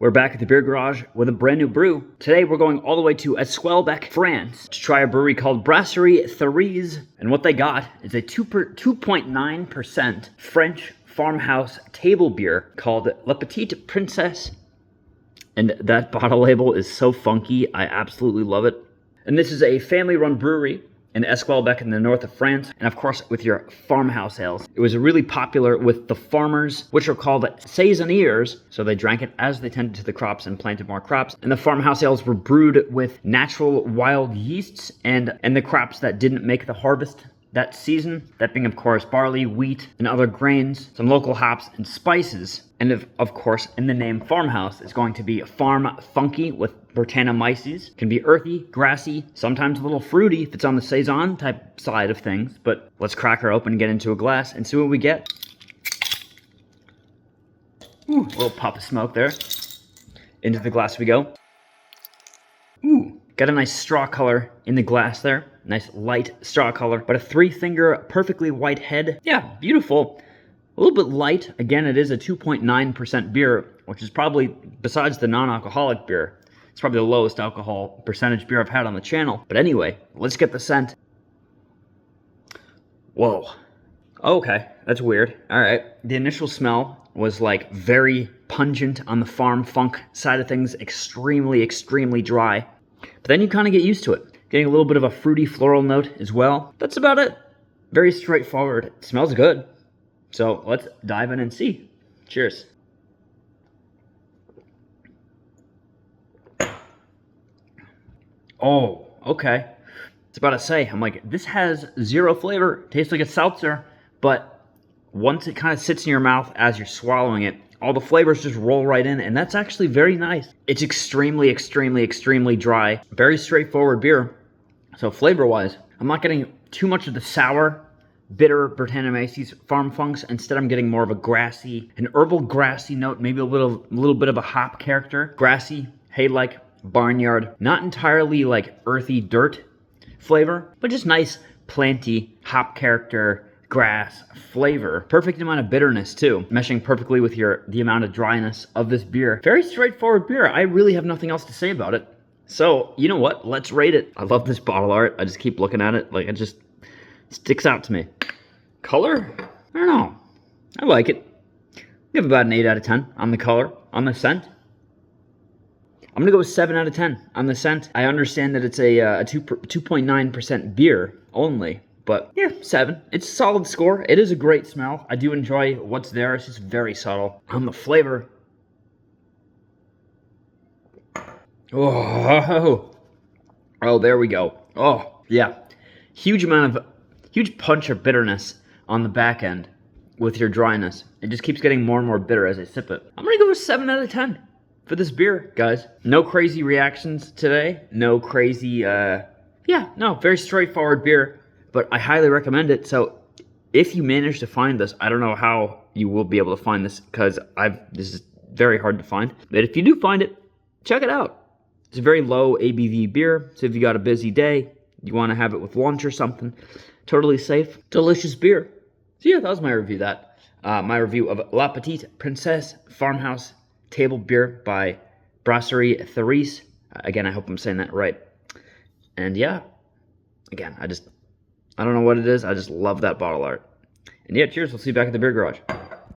We're back at the beer garage with a brand new brew. Today we're going all the way to Esquelbec, France to try a brewery called Brasserie Therese. And what they got is a 2.9% French farmhouse table beer called La Petite Princesse. And that bottle label is so funky. I absolutely love it. And this is a family-run brewery in Esquelbec in the north of France, and of course with your farmhouse ales. It was really popular with the farmers, which are called saisonniers, so they drank it as they tended to the crops and planted more crops. And the farmhouse ales were brewed with natural wild yeasts and the crops that didn't make the harvest that season, that being of course barley, wheat, and other grains, some local hops and spices. And of course, in the name farmhouse, is going to be farm funky with Brettanomyces. Can be earthy, grassy, sometimes a little fruity if it's on the saison type side of things. But let's crack her open and get into a glass and see what we get. Ooh, a little pop of smoke there. Into the glass we go. Ooh, got a nice straw color in the glass there. Nice light straw color, but a 3-finger, perfectly white head. Yeah, beautiful. A little bit light. Again, it is a 2.9% beer, which is probably, besides the non-alcoholic beer, it's probably the lowest alcohol percentage beer I've had on the channel. But anyway, let's get the scent. Whoa. Okay, that's weird. All right. The initial smell was like very pungent on the farm funk side of things, extremely, extremely dry. But then you kind of get used to it. Getting a little bit of a fruity floral note as well. That's about it. Very straightforward. It smells good. So let's dive in and see. Cheers. Oh, okay. It's about to say, I'm like, this has zero flavor. Tastes like a seltzer, but once it kind of sits in your mouth as you're swallowing it, all the flavors just roll right in, and that's actually very nice. It's extremely, extremely, extremely dry. Very straightforward beer. So flavor-wise, I'm not getting too much of the sour, bitter Brettanomyces farm funks. Instead, I'm getting more of a grassy, an herbal grassy note, maybe a little bit of a hop character. Grassy, hay-like, barnyard. Not entirely like earthy dirt flavor, but just nice, planty, hop character, grass flavor. Perfect amount of bitterness too, meshing perfectly with the amount of dryness of this beer. Very straightforward beer. I really have nothing else to say about it. So, you know what? Let's rate it. I love this bottle art. I just keep looking at it. Like, it just sticks out to me. Color? I don't know. I like it. Give about an 8 out of 10 on the color. On the scent, I'm going to go with 7 out of 10 on the scent. I understand that it's a 2.9% beer only. But yeah, 7. It's a solid score. It is a great smell. I do enjoy what's there. It's just very subtle. On the flavor, oh, there we go. Oh, yeah. Huge punch of bitterness on the back end with your dryness. It just keeps getting more and more bitter as I sip it. I'm going to go with 7 out of 10 for this beer, guys. No crazy reactions today. No crazy, very straightforward beer, but I highly recommend it. So if you manage to find this, I don't know how you will be able to find this because this is very hard to find. But if you do find it, check it out. It's a very low ABV beer, so if you got a busy day, you want to have it with lunch or something, totally safe, delicious beer. So yeah, that was my review my review of La Petite Princesse Farmhouse Table Beer by Brasserie Therese. Again, I hope I'm saying that right. And yeah, again, I don't know what it is, I just love that bottle art. And yeah, cheers, we'll see you back at the beer garage.